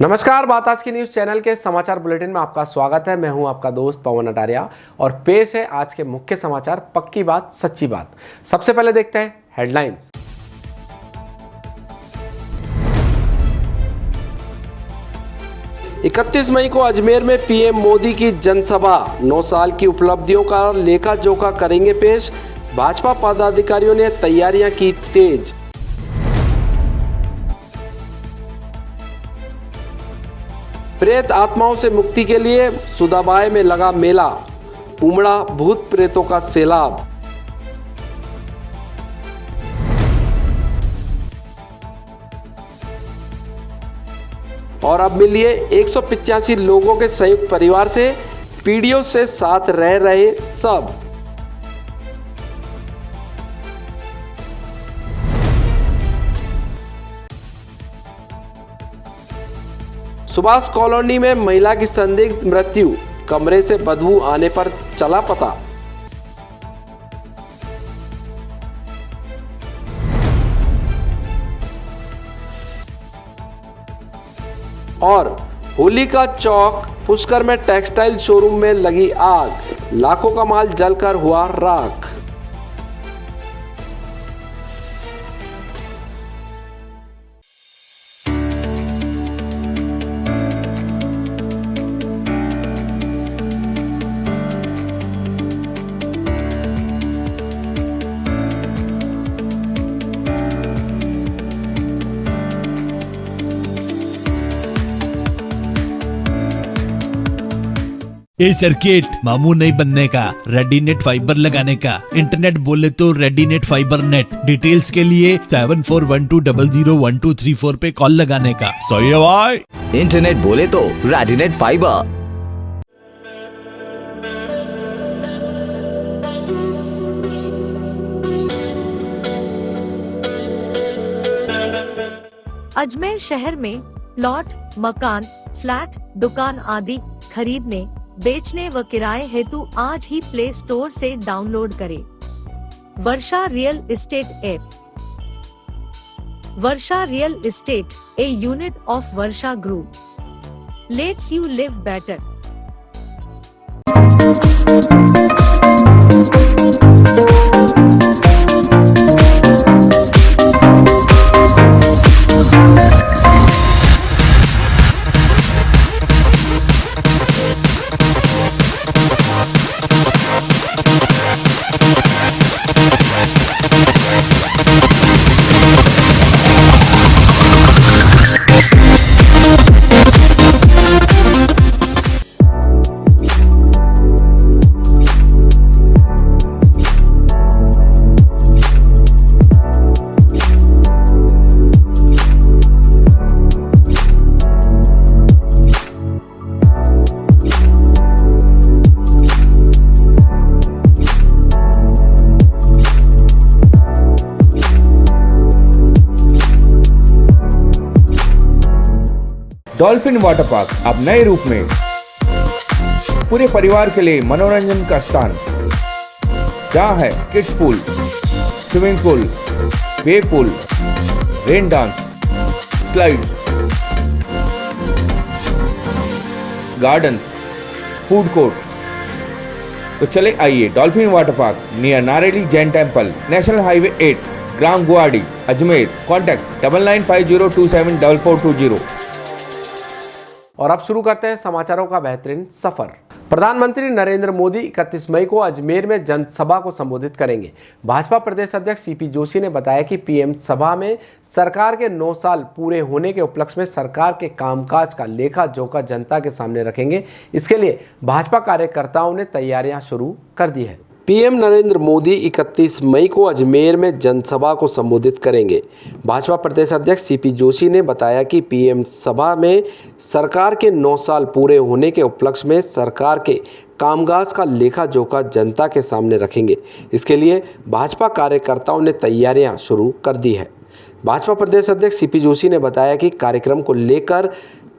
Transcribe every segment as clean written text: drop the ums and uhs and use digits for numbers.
नमस्कार, बात आज की न्यूज चैनल के समाचार बुलेटिन में आपका स्वागत है। मैं हूं आपका दोस्त पवन अटारिया और पेश है आज के मुख्य समाचार, पक्की बात सच्ची बात। सबसे पहले देखते हैं हेडलाइंस। इकतीस मई को अजमेर में पीएम मोदी की जनसभा, 9 साल की उपलब्धियों का लेखा जोखा करेंगे पेश। भाजपा पदाधिकारियों ने तैयारियां की तेज। प्रेत आत्माओं से मुक्ति के लिए सुदाबाई में लगा मेला, उमड़ा भूत प्रेतों का सैलाब। और अब मिलिए 185 लोगों के संयुक्त परिवार से, पीढ़ियों से साथ रह रहे सब। सुभाष कॉलोनी में महिला की संदिग्ध मृत्यु, कमरे से बदबू आने पर चला पता। और होली का चौक पुष्कर में टेक्सटाइल शोरूम में लगी आग, लाखों का माल जलकर हुआ राख। ये सर्किट मामू नहीं बनने का, रेडीनेट फाइबर लगाने का। इंटरनेट बोले तो रेडीनेट फाइबर नेट। डिटेल्स के लिए 7412001234 पे कॉल लगाने का। सही है भाई। इंटरनेट बोले तो रेडीनेट फाइबर। अजमेर शहर में प्लॉट, मकान, फ्लैट, दुकान आदि खरीदने, बेचने व किराए हेतु आज ही प्ले स्टोर से डाउनलोड करें Varsha real estate app. Varsha real estate, a unit of Varsha group, lets you live better. Dolphin water park अब नए रूप में, पूरे परिवार के लिए मनोरंजन का स्थान, जहाँ है kids pool, swimming pool, wave pool, rain dance, slides, garden, food court. तो चले आइए dolphin water park near Nareli Jain temple, national highway 8, ग्राम गुवाड़ी, अजमेर। कॉन्टैक्ट 9950274420। और अब शुरू करते हैं समाचारों का बेहतरीन सफर। प्रधानमंत्री नरेंद्र मोदी 31 मई को अजमेर में जनसभा को संबोधित करेंगे। भाजपा प्रदेश अध्यक्ष सीपी जोशी ने बताया कि पीएम सभा में सरकार के 9 साल पूरे होने के उपलक्ष्य में सरकार के कामकाज का लेखा जोखा जनता के सामने रखेंगे। इसके लिए भाजपा कार्यकर्ताओं ने तैयारियां शुरू कर दी है। पीएम नरेंद्र मोदी 31 मई को अजमेर में जनसभा को संबोधित करेंगे। भाजपा प्रदेश अध्यक्ष सीपी जोशी ने बताया कि पीएम सभा में सरकार के 9 साल पूरे होने के उपलक्ष्य में सरकार के कामकाज का लेखा जोखा जनता के सामने रखेंगे। इसके लिए भाजपा कार्यकर्ताओं ने तैयारियां शुरू कर दी है। भाजपा प्रदेश अध्यक्ष सीपी जोशी ने बताया कि कार्यक्रम को लेकर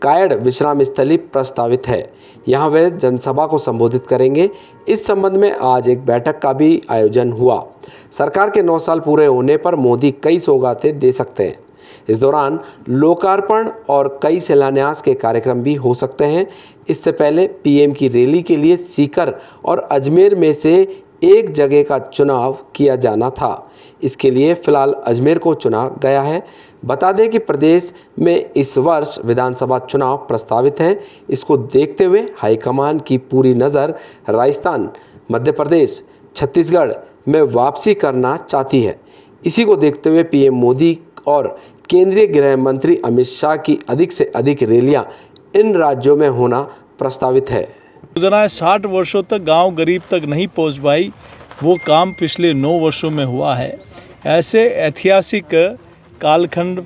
कायड़ विश्राम स्थली प्रस्तावित है। यहाँ वे जनसभा को संबोधित करेंगे। इस संबंध में आज एक बैठक का भी आयोजन हुआ। सरकार के 9 साल पूरे होने पर मोदी कई सौगातें दे सकते हैं। इस दौरान लोकार्पण और कई शिलान्यास के कार्यक्रम भी हो सकते हैं। इससे पहले पीएम की रैली के लिए सीकर और अजमेर में से एक जगह का चुनाव किया जाना था। इसके लिए फिलहाल अजमेर को चुना गया है। बता दें कि प्रदेश में इस वर्ष विधानसभा चुनाव प्रस्तावित हैं। इसको देखते हुए हाईकमान की पूरी नज़र राजस्थान, मध्य प्रदेश, छत्तीसगढ़ में वापसी करना चाहती है। इसी को देखते हुए पीएम मोदी और केंद्रीय गृह मंत्री अमित शाह की अधिक से अधिक रैलियां इन राज्यों में होना प्रस्तावित है। योजना 60 वर्षों तक गांव गरीब तक नहीं पहुंच पाई, वो काम पिछले 9 वर्षों में हुआ है। ऐसे ऐतिहासिक कालखंड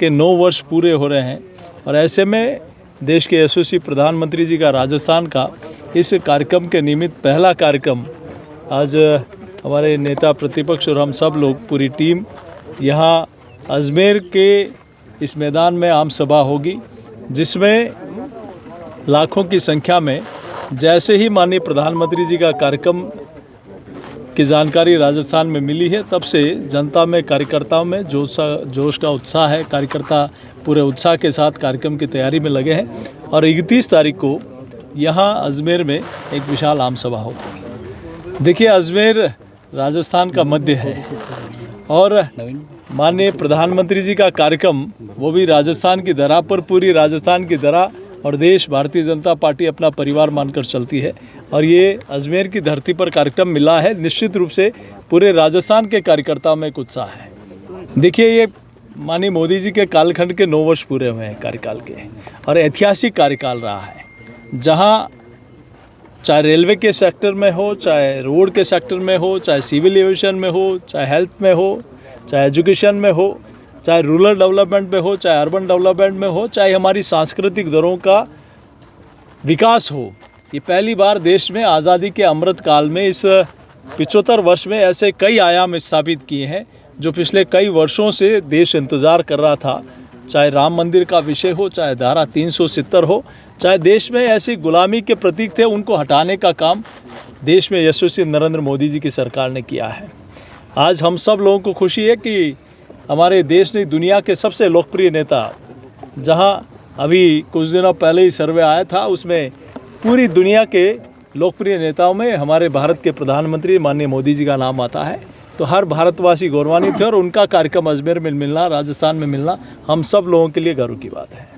के 9 वर्ष पूरे हो रहे हैं और ऐसे में देश के यशस्वी प्रधानमंत्री जी का राजस्थान का इस कार्यक्रम के निमित्त पहला कार्यक्रम आज हमारे नेता प्रतिपक्ष और हम सब लोग पूरी टीम यहाँ अजमेर के इस मैदान में आम सभा होगी, जिसमें लाखों की संख्या में जैसे ही माननीय प्रधानमंत्री जी का कार्यक्रम की जानकारी राजस्थान में मिली है, तब से जनता में, कार्यकर्ताओं में जोश का उत्साह है। कार्यकर्ता पूरे उत्साह के साथ कार्यक्रम की तैयारी में लगे हैं और 31 तारीख को यहाँ अजमेर में एक विशाल आम सभा होगी। देखिए, अजमेर राजस्थान का मध्य है और माननीय प्रधानमंत्री जी का कार्यक्रम वो भी राजस्थान की धरा पर, पूरी राजस्थान की धरा और देश भारतीय जनता पार्टी अपना परिवार मानकर चलती है और ये अजमेर की धरती पर कार्यक्रम मिला है। निश्चित रूप से पूरे राजस्थान के कार्यकर्ताओं में एक उत्साह है। देखिए, ये माननीय मोदी जी के कालखंड के 9 वर्ष पूरे हुए हैं कार्यकाल के और ऐतिहासिक कार्यकाल रहा है, जहाँ चाहे रेलवे के सेक्टर में हो, चाहे रोड के सेक्टर में हो, चाहे सिविल एविएशन में हो, चाहे हेल्थ में हो, चाहे एजुकेशन में हो, चाहे रूरल डेवलपमेंट में हो, चाहे अर्बन डेवलपमेंट में हो, चाहे हमारी सांस्कृतिक दरों का विकास हो। ये पहली बार देश में आज़ादी के अमृत काल में इस 75 वर्ष में ऐसे कई आयाम स्थापित किए हैं जो पिछले कई वर्षों से देश इंतज़ार कर रहा था। चाहे राम मंदिर का विषय हो, चाहे धारा 370 हो, चाहे देश में ऐसी गुलामी के प्रतीक थे, उनको हटाने का काम देश में यशस्वी नरेंद्र मोदी जी की सरकार ने किया है। आज हम सब लोगों को खुशी है कि हमारे देश ने दुनिया के सबसे लोकप्रिय नेता, जहां अभी कुछ दिनों पहले ही सर्वे आया था, उसमें पूरी दुनिया के लोकप्रिय नेताओं में हमारे भारत के प्रधानमंत्री माननीय मोदी जी का नाम आता है। तो हर भारतवासी गौरवान्वित है और उनका कार्यक्रम अजमेर में मिलना, राजस्थान में मिलना हम सब लोगों के लिए गर्व की बात है।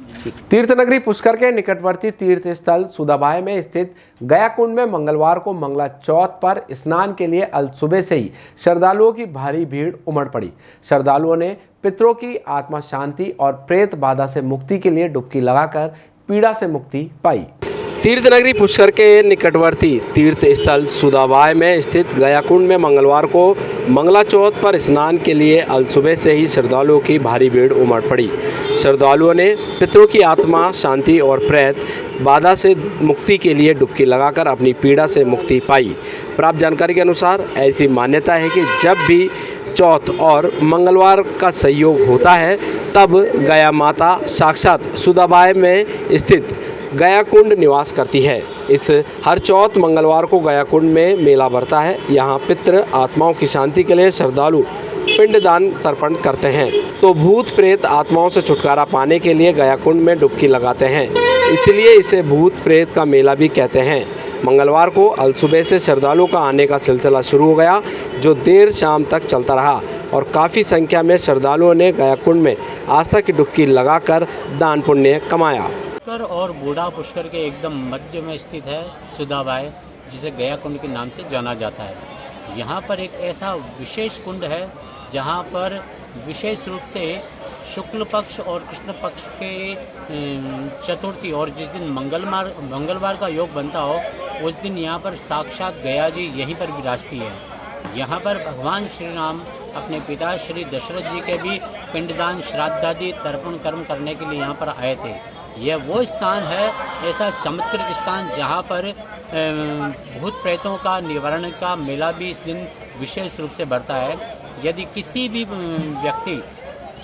तीर्थ नगरी पुष्कर के निकटवर्ती तीर्थ स्थल सुदाबाई में स्थित गया कुंड में मंगलवार को मंगला चौथ पर स्नान के लिए अल सुबह से ही श्रद्धालुओं की भारी भीड़ उमड़ पड़ी। श्रद्धालुओं ने पितरों की आत्मा शांति और प्रेत बाधा से मुक्ति के लिए डुबकी लगाकर पीड़ा से मुक्ति पाई। तीर्थ नगरी पुष्कर के निकटवर्ती तीर्थ स्थल सुदाबाई में स्थित गया कुंड में मंगलवार को मंगला चौथ पर स्नान के लिए अल सुबह से ही श्रद्धालुओं की भारी भीड़ उमड़ पड़ी। श्रद्धालुओं ने पितरों की आत्मा शांति और प्रेत बाधा से मुक्ति के लिए डुबकी लगाकर अपनी पीड़ा से मुक्ति पाई। प्राप्त जानकारी के अनुसार ऐसी मान्यता है कि जब भी चौथ और मंगलवार का संयोग होता है, तब गया माता साक्षात सुदाबाई में स्थित गया कुंड निवास करती है। इस हर चौथ मंगलवार को गया कुंड में मेला भरता है। यहाँ पितृ आत्माओं की शांति के लिए श्रद्धालु पिंडदान तर्पण करते हैं, तो भूत प्रेत आत्माओं से छुटकारा पाने के लिए गया कुंड में डुबकी लगाते हैं। इसलिए इसे भूत प्रेत का मेला भी कहते हैं। मंगलवार को अल सुबह से श्रद्धालुओं का आने का सिलसिला शुरू हो गया, जो देर शाम तक चलता रहा और काफ़ी संख्या में श्रद्धालुओं ने गया कुंड में आस्था की डुबकी लगाकर दान पुण्य कमाया। और बूढ़ा पुष्कर के एकदम मध्य में स्थित है सुदाबाई, जिसे गया कुंड के नाम से जाना जाता है। यहाँ पर एक ऐसा विशेष कुंड है जहाँ पर विशेष रूप से शुक्ल पक्ष और कृष्ण पक्ष के चतुर्थी और जिस दिन मंगलवार का योग बनता हो, उस दिन यहाँ पर साक्षात गया जी यहीं पर विराजती है। यहाँ पर भगवान श्री राम अपने पिता श्री दशरथ जी के भी पिंडदान श्राद्धादि तर्पण कर्म करने के लिए यहाँ पर आए थे। यह वो स्थान है, ऐसा चमत्कृत स्थान, जहाँ पर भूत प्रेतों का निवारण का मेला भी इस दिन विशेष रूप से बढ़ता है। यदि किसी भी व्यक्ति,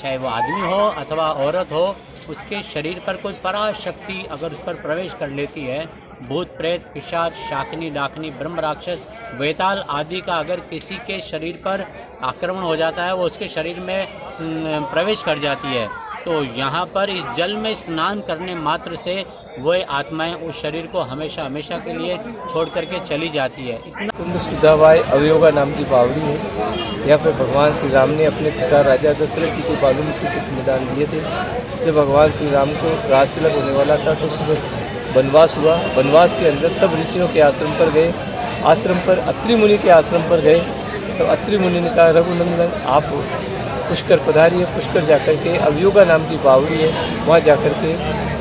चाहे वो आदमी हो अथवा औरत हो, उसके शरीर पर कोई पराशक्ति अगर उस पर प्रवेश कर लेती है, भूत प्रेत पिशाच शाकिनी डाकिनी ब्रह्म राक्षस वेताल आदि का अगर किसी के शरीर पर आक्रमण हो जाता है, वो उसके शरीर में प्रवेश कर जाती है, तो यहाँ पर इस जल में स्नान करने मात्र से वह आत्माएं उस शरीर को हमेशा हमेशा के लिए छोड़ करके चली जाती है। इतना कुंड सुधाबाई अवयोगा नाम की बावड़ी है। यहाँ पे भगवान श्री राम ने अपने पिता राजा दशरथ जी को बालू मिट्टी से पिंडदान दिए थे। जब भगवान श्री राम को राज तिलक होने वाला था तो सुबह वनवास हुआ। वनवास के अंदर सब ऋषियों के आश्रम पर गए। आश्रम पर अत्रि मुनि के आश्रम पर गए तो अत्रि मुनि ने कहा, रघुनंदन आप पुष्कर पधारिए। पुष्कर जाकर के अवयोगा नाम की बावड़ी है, वहाँ जाकर के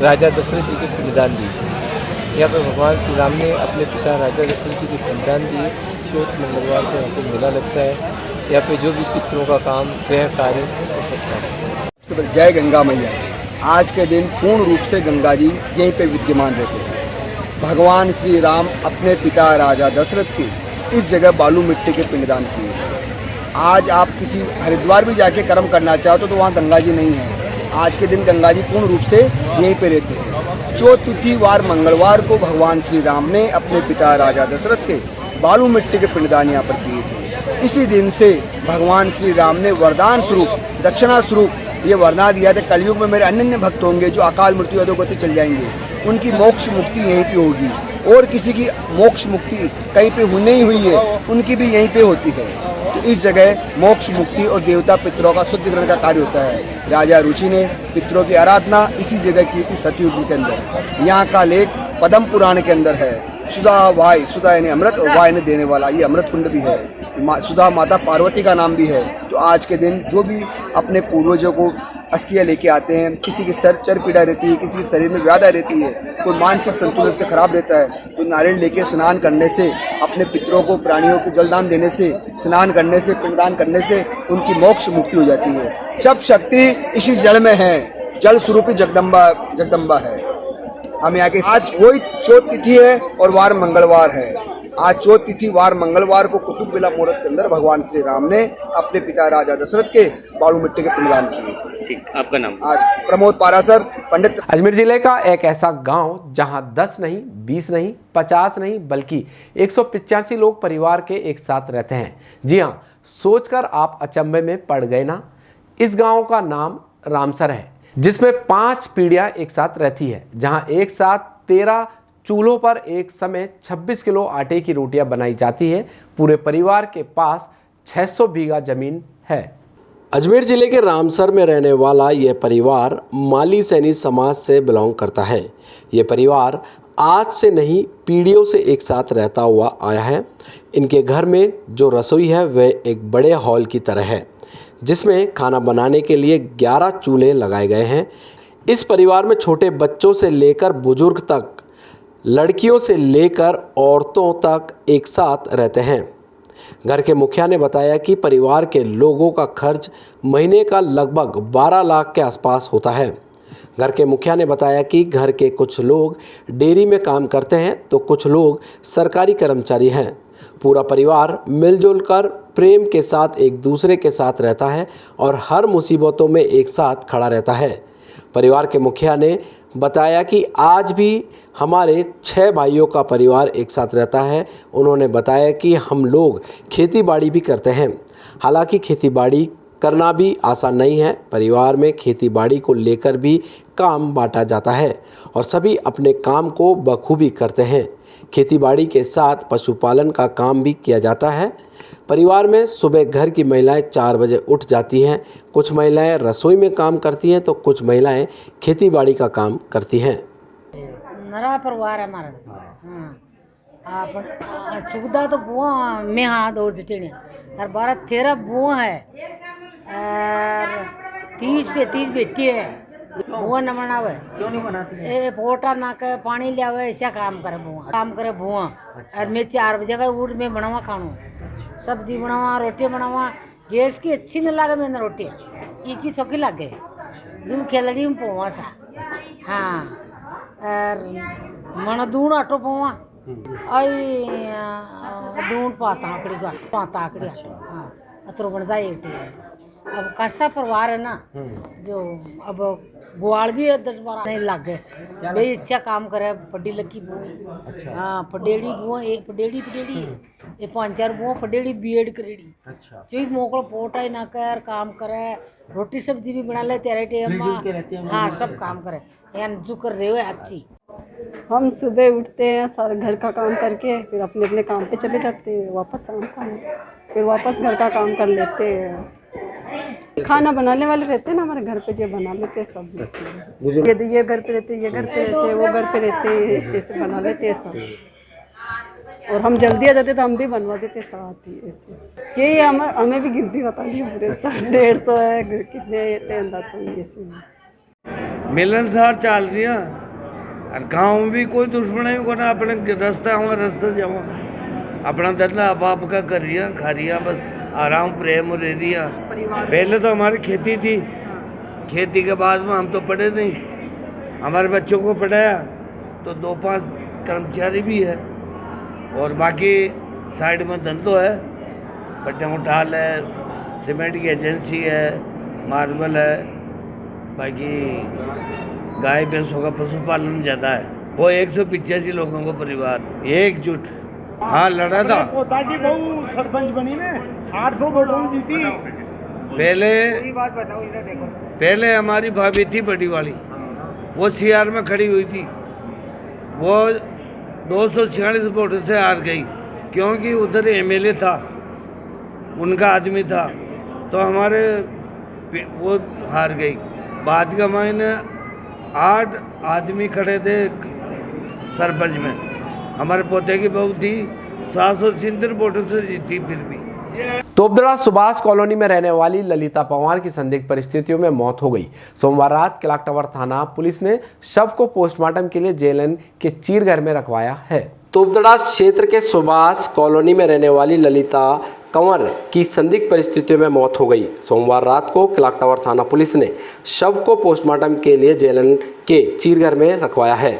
राजा दशरथ जी के पिंडदान दिए। यहाँ पर भगवान श्री राम ने अपने पिता राजा दशरथ जी के पिंडदान दिए। चौथ मंगलवार को यहाँ पे मेला लगता है। यहाँ पे जो भी पितरों का काम गृह कार्य हो सकता है। जय गंगा मैया। आज के दिन पूर्ण रूप से गंगा जी यहीं पे विद्यमान रहते हैं। भगवान श्री राम अपने पिता राजा दशरथ की इस जगह बालू मिट्टी के पिंडदान किए। आज आप किसी हरिद्वार भी जाके कर्म करना चाहो तो वहाँ गंगा जी नहीं है। आज के दिन गंगा जी पूर्ण रूप से यहीं पे रहते हैं। चौथ तिथि वार मंगलवार को भगवान श्री राम ने अपने पिता राजा दशरथ के बालू मिट्टी के पिंडदान यहाँ पर किए थे। इसी दिन से भगवान श्री राम ने वरदान स्वरूप दक्षिणा स्वरूप ये वरना दिया था, कलयुग में मेरे अनन्य भक्त होंगे जो अकाल मृत्यु अधोगति चल जाएंगे, उनकी मोक्ष मुक्ति यहीं पे होगी। और किसी की मोक्ष मुक्ति कहीं पे नहीं हुई है, उनकी भी यहीं पे होती है। तो इस जगह मोक्ष मुक्ति और देवता पितरों का शुद्धिकरण का कार्य होता है। राजा रुचि ने पितरों की आराधना इसी जगह की थी सतयुग के अंदर। यहाँ का लेख पद्म पुराण के अंदर है। सुधा वाय, सुधा यानी अमृत और वाय ने देने वाला, ये अमृत कुंड भी है। सुधा माता पार्वती का नाम भी है। तो आज के दिन जो भी अपने पूर्वजों को अस्थियाँ लेके आते हैं, किसी की सर चर पीड़ा रहती है, किसी के शरीर में व्याधा रहती है, कोई मानसिक संतुलन से खराब रहता है, तो नारियल लेके स्नान करने से, अपने पितरों को प्राणियों को जलदान देने से, स्नान करने से, पिंडदान करने से उनकी मोक्ष मुक्ति हो जाती है। सब शक्ति इसी जल में है। जल स्वरूपी जगदम्बा है। हम यहाँ के आज वही चौथ तिथि है और वार मंगलवार है। आज चौथ तिथि वार मंगलवार को कुतुब बिला मुहूर्त के अंदर भगवान श्री राम ने अपने पिता राजा दशरथ के बालू मिट्टी के पिंडदान किए थे। ठीक, आपका नाम? आज प्रमोद पारासर पंडित। अजमेर जिले का एक ऐसा गांव जहां 10 नहीं, 20 नहीं, 50 नहीं बल्कि 185 लोग परिवार के एक साथ रहते हैं। जी हां, सोचकर आप अचंभे में पड़ गए ना। इस गांव का नाम रामसर है, जिसमें 5 पीढ़ियां एक साथ रहती है, जहां एक साथ 13 चूल्हों पर एक समय 26 किलो आटे की रोटियां बनाई जाती है। पूरे परिवार के पास 600 बीघा जमीन है। अजमेर जिले के रामसर में रहने वाला यह परिवार माली सैनी समाज से बिलोंग करता है। यह परिवार आज से नहीं, पीढ़ियों से एक साथ रहता हुआ आया है। इनके घर में जो रसोई है वह एक बड़े हॉल की तरह है, जिसमें खाना बनाने के लिए 11 चूल्हे लगाए गए हैं। इस परिवार में छोटे बच्चों से लेकर बुजुर्ग तक, लड़कियों से लेकर औरतों तक एक साथ रहते हैं। घर के मुखिया ने बताया कि परिवार के लोगों का खर्च महीने का लगभग 12 लाख के आसपास होता है। घर के मुखिया ने बताया कि घर के कुछ लोग डेयरी में काम करते हैं तो कुछ लोग सरकारी कर्मचारी हैं। पूरा परिवार मिलजुल कर प्रेम के साथ एक दूसरे के साथ रहता है और हर मुसीबतों में एक साथ खड़ा रहता है। परिवार के मुखिया ने बताया कि आज भी हमारे 6 भाइयों का परिवार एक साथ रहता है। उन्होंने बताया कि हम लोग खेती बाड़ी भी करते हैं। हालांकि खेती बाड़ी करना भी आसान नहीं है। परिवार में खेती बाड़ी को लेकर भी काम बांटा जाता है और सभी अपने काम को बखूबी करते हैं। खेती बाड़ी के साथ पशुपालन का काम भी किया जाता है। परिवार में सुबह घर की महिलाएं 4 बजे उठ जाती हैं। कुछ महिलाएं रसोई में काम करती हैं तो कुछ महिलाएं खेती बाड़ी का काम करती हैं। नरा परिवार है हमारा। हाँ, सुविधा तो बुआ में हाथ और जिटेने और 12-13 बुआ है और 30 बेटी है। बुआ न बनावे, क्यों नहीं बनाती है? ए पोटा ना के पानी ले आवे, ऐसा काम करे बुआ। और मैं 4 बजे का उठ में बनावा खानो, सब्जी बनावा, रोटी बनावा। गैस की अच्छी न लगे मैंने रोटी, की चौकी लगे जिन खेलड़ी में पोवा था। हाँ, और मन दून आटो पोवा आई दून पाता आकड़ी आटो। हाँ, अतरो बन जाए। अब कैसा परिवार है ना, जो अब बुआड़ भी 10-12 नहीं लग गए भाई अच्छा काम करे पढ़ी लिखी बुआ हाँ पडेड़ी बुआ एक पडेड़ी ये 5-4 बुआ पडेड़ी बीएड करेड़ी जो मोकल पोटा ही ना कर काम करे रोटी सब्जी भी बना ले तेरे टाइम हाँ सब काम करे यानी जो कर रहे हो अच्छी। हम सुबह उठते हैं सारे घर का काम करके फिर अपने अपने काम पे चले जाते हैं, वापस शाम को फिर वापस घर का काम कर लेते हैं। खाना बनाने वाले रहते हैं ना हमारे घर पे, जो बना लेते हैं सब। ये घर पे रहते, ये घर पे रहते, वो घर पे रहते, ऐसे बना लेते हैं सब। और हम जल्दी आ जाते तो हम भी बनवा देते साथ ही ऐसे। ये हमें भी गिनती बता दी पूरे 150 है कितने अंदाज मिलनसार चल रही है और गाँव में भी कोई दुश्मनी को ना अपने रास्ता हुआ रास्ता जाओ अपना धंधा बाप का कर रिया खा रिया बस आराम प्रेम रह रिया। पहले तो हमारी खेती थी, खेती के बाद में हम तो पढ़े नहीं, हमारे बच्चों को पढ़ाया तो 2-5 कर्मचारी भी है और बाकी साइड में धंधो है, पट्टे उठाल है, सीमेंट की एजेंसी है, मार्बल है, बाकी गाय भैंसों का पशुपालन ज़्यादा है। वो 185 लोगों का परिवार एकजुट। हाँ लड़ा था, पोता की बहू सरपंच बनी ने 800 वोटों जीती। पहले हमारी भाभी थी बड़ी वाली, वो सीआर में खड़ी हुई थी, वो 246 वोटों से हार गई क्योंकि उधर एमएलए था, उनका आदमी था, तो हमारे वो हार गई। बाद का महीने 8 आदमी खड़े थे सरपंच में, हमारे पोते की बहू थी 770 वोटों से जीती फिर भी। तोपदड़ा सुभाष कॉलोनी में रहने वाली ललिता पंवार की संदिग्ध परिस्थितियों में मौत हो गई। सोमवार रात क्लॉक टावर थाना पुलिस ने शव को पोस्टमार्टम के लिए जेएलएन के चीरघर में रखवाया है। तोपदड़ा क्षेत्र के सुभाष कॉलोनी में रहने वाली ललिता कंवर की संदिग्ध परिस्थितियों में मौत हो गई। सोमवार रात को क्लॉक टावर थाना पुलिस ने शव को पोस्टमार्टम के लिए जेएलएन के चीरघर में रखवाया है।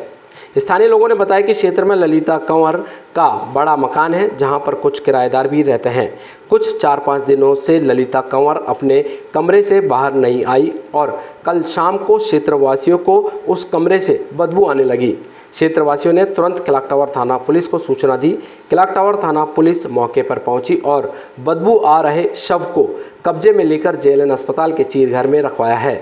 स्थानीय लोगों ने बताया कि क्षेत्र में ललिता कंवर का बड़ा मकान है जहां पर कुछ किराएदार भी रहते हैं। कुछ 4-5 दिनों से ललिता कंवर अपने कमरे से बाहर नहीं आई और कल शाम को क्षेत्रवासियों को उस कमरे से बदबू आने लगी। क्षेत्रवासियों ने तुरंत क्लॉक टावर थाना पुलिस को सूचना दी। क्लॉक टावर थाना पुलिस मौके पर पहुंची और बदबू आ रहे शव को कब्जे में लेकर जेएलएन अस्पताल के चीरघर में रखवाया है।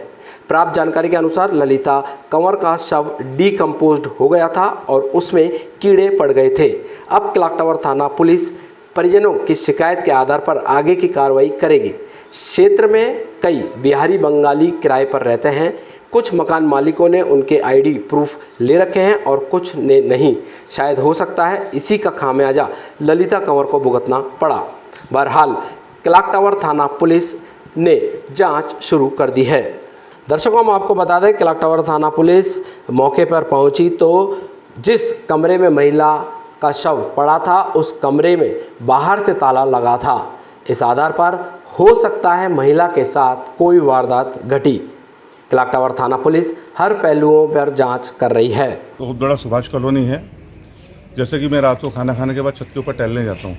प्राप्त जानकारी के अनुसार ललिता कंवर का शव डीकम्पोज्ड हो गया था और उसमें कीड़े पड़ गए थे। अब क्लॉक टावर थाना पुलिस परिजनों की शिकायत के आधार पर आगे की कार्रवाई करेगी। क्षेत्र में कई बिहारी बंगाली किराए पर रहते हैं। कुछ मकान मालिकों ने उनके आईडी प्रूफ ले रखे हैं और कुछ ने नहीं। शायद हो सकता है इसी का खामियाजा ललिता कंवर को भुगतना पड़ा। बहरहाल क्लॉक टावर थाना पुलिस ने जांच शुरू कर दी है। दर्शकों, हम आपको बता दें क्लॉक टावर थाना पुलिस मौके पर पहुंची तो जिस कमरे में महिला का शव पड़ा था उस कमरे में बाहर से ताला लगा था। इस आधार पर हो सकता है महिला के साथ कोई वारदात घटी। क्लॉक टावर थाना पुलिस हर पहलुओं पर जांच कर रही है। तो बड़ा सुभाष कॉलोनी है। जैसे कि मैं रात को खाना खाने के बाद छत के ऊपर टहलने जाता हूँ।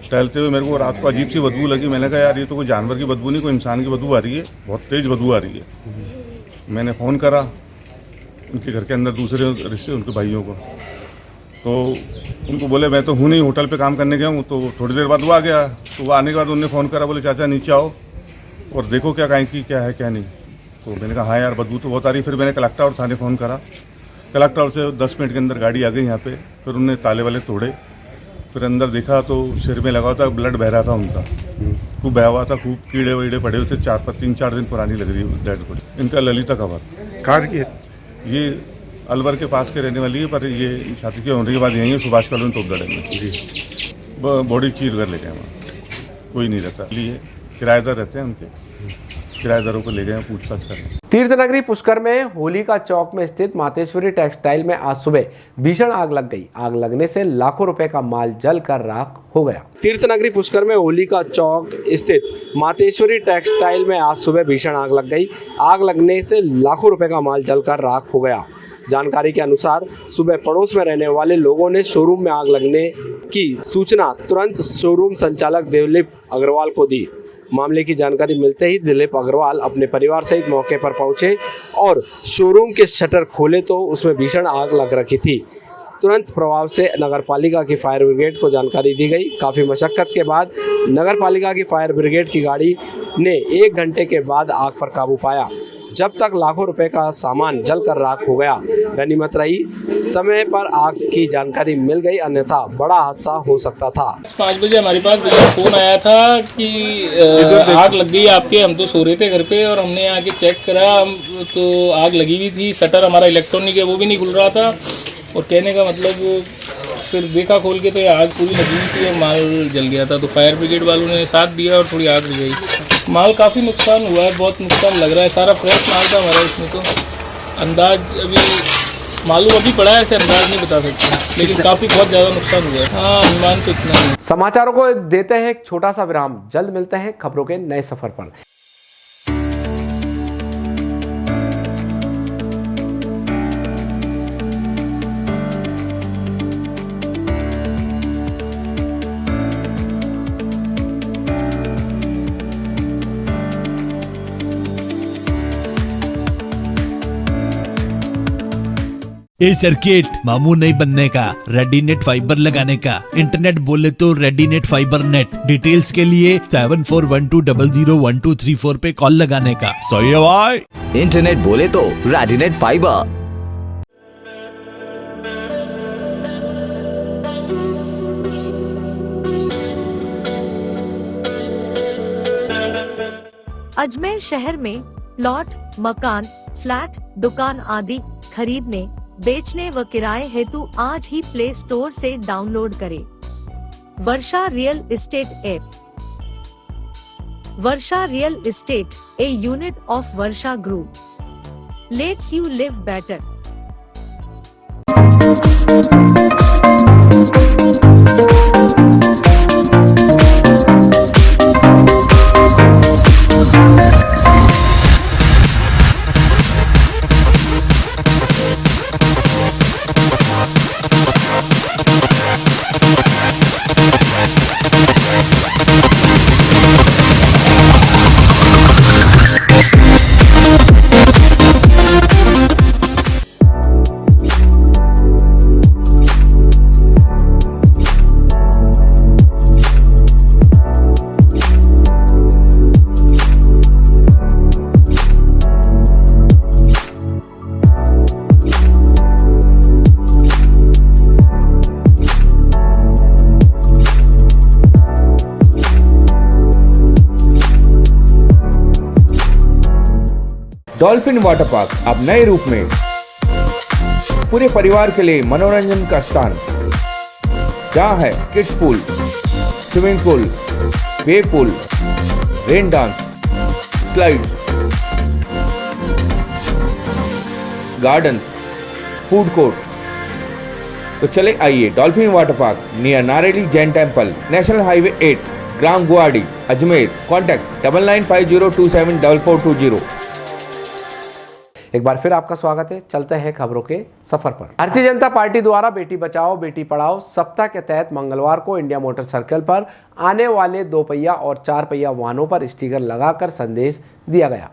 टहलते हुए मेरे को रात को अजीब सी बदबू लगी। मैंने कहा यार ये तो कोई जानवर की बदबू नहीं, कोई इंसान की बदबू आ रही है, बहुत तेज़ बदबू आ रही है। मैंने फ़ोन करा उनके घर के अंदर दूसरे रिश्ते उनके भाइयों को, तो उनको बोले मैं तो हूँ नहीं, होटल पे काम करने गया हूँ। तो थोड़ी देर बाद वो आ गया। तो वो आने के बाद उन्होंने फ़ोन करा, बोले चाचा नीचे आओ और देखो क्या कहीं की क्या है क्या नहीं। तो मैंने कहा हाँ यार बदबू तो बहुत आ रही। फिर मैंने क्लॉक टावर थाने फ़ोन करा। क्लॉक टावर से 10 मिनट के अंदर गाड़ी आ गई यहाँ पे। फिर उन्होंने ताले वाले तोड़े, फिर अंदर देखा तो सिर में लगा था, ब्लड बह रहा था उनका, खूब बह हुआ था, खूब कीड़े वीड़े पड़े हुए थे। 3-4 दिन पुरानी लग रही है डेड बॉडी। इनका ललिता कंवर कार की ये अलवर के पास के रहने वाली है, पर ये शादी के होने के बाद यहीं है सुभाष कॉलोनी तोपदड़े में जी। बॉडी चीरघर ले गए वहाँ, कोई नहीं रहता, लिए किराएदार रहते हैं, उनके किराएदारों को ले गए पूछताछ करें। तीर्थनगरी पुष्कर में होलिका चौक में स्थित मातेश्वरी टेक्सटाइल में आज सुबह भीषण आग लग गई। आग लगने से लाखों रुपए का माल जलकर राख हो गया। तीर्थनगरी पुष्कर में होलिका चौक स्थित मातेश्वरी टेक्सटाइल में आज सुबह भीषण आग लग गई। आग लगने से लाखों रुपए का माल जलकर राख हो गया। जानकारी के अनुसार सुबह पड़ोस में रहने वाले लोगों ने शोरूम में आग लगने की सूचना तुरंत शोरूम संचालक देवलीप अग्रवाल को दी। मामले की जानकारी मिलते ही दिलीप अग्रवाल अपने परिवार सहित मौके पर पहुंचे और शोरूम के शटर खोले तो उसमें भीषण आग लग रखी थी। तुरंत प्रभाव से नगरपालिका की फायर ब्रिगेड को जानकारी दी गई। काफ़ी मशक्कत के बाद नगरपालिका की फायर ब्रिगेड की गाड़ी ने 1 घंटे के बाद आग पर काबू पाया। जब तक लाखों रुपए का सामान जलकर राख हो गया। गनीमत रही समय पर आग की जानकारी मिल गई, अन्यथा बड़ा हादसा हो सकता था। 5 बजे हमारे पास फोन आया था कि आग लग गई आपके। हम तो सो रहे थे घर पे और हमने आके चेक करा तो आग लगी हुई थी। शटर हमारा इलेक्ट्रॉनिक है वो भी नहीं खुल रहा था और कहने का मतलब फिर देखा खोल के तो आग पूरी लगी हुई थी और माल जल गया था। तो फायर ब्रिगेड वालों ने साथ दिया और थोड़ी आग बुझाई। माल काफ़ी नुकसान हुआ है, बहुत नुकसान लग रहा है। सारा फ्रेश माल था हमारा इसमें, तो अंदाज अभी मालूम अभी पड़ा है, ऐसे अंदाज नहीं बता सकते, लेकिन काफ़ी बहुत ज़्यादा नुकसान हुआ है। हाँ, अनुमान तो इतना है। समाचारों को देते हैं एक छोटा सा विराम। जल्द मिलते हैं खबरों के नए सफर पर। ए सर्किट मामू नहीं बनने का, रेडीनेट फाइबर लगाने का। इंटरनेट बोले तो रेडीनेट फाइबर नेट। डिटेल्स के लिए 7412001234 पे कॉल लगाने का। सही है भाई। इंटरनेट बोले तो रेडीनेट फाइबर। अजमेर शहर में प्लॉट, मकान, फ्लैट, दुकान आदि खरीदने, बेचने व किराए हेतु आज ही प्ले स्टोर से डाउनलोड करें Varsha real estate app. Varsha real estate, a unit of Varsha group, lets you live better. Dolphin water park अब नए रूप में पूरे परिवार के लिए मनोरंजन का स्थान, जहां है kids pool, swimming pool, wave pool, rain dance, slides, garden, food court. तो चले आइए dolphin water park near Nareli Jain temple, national highway 8, ग्राम गुवाहाटी, अजमेर। कॉन्टैक्ट 9950274420। एक बार फिर आपका स्वागत है। चलते हैं खबरों के सफर पर। भारतीय जनता पार्टी द्वारा बेटी बचाओ बेटी पढ़ाओ सप्ताह के तहत मंगलवार को इंडिया मोटर सर्कल पर आने वाले 2 पहिया और 4 पहिया वाहनों पर स्टिकर लगाकर संदेश दिया गया।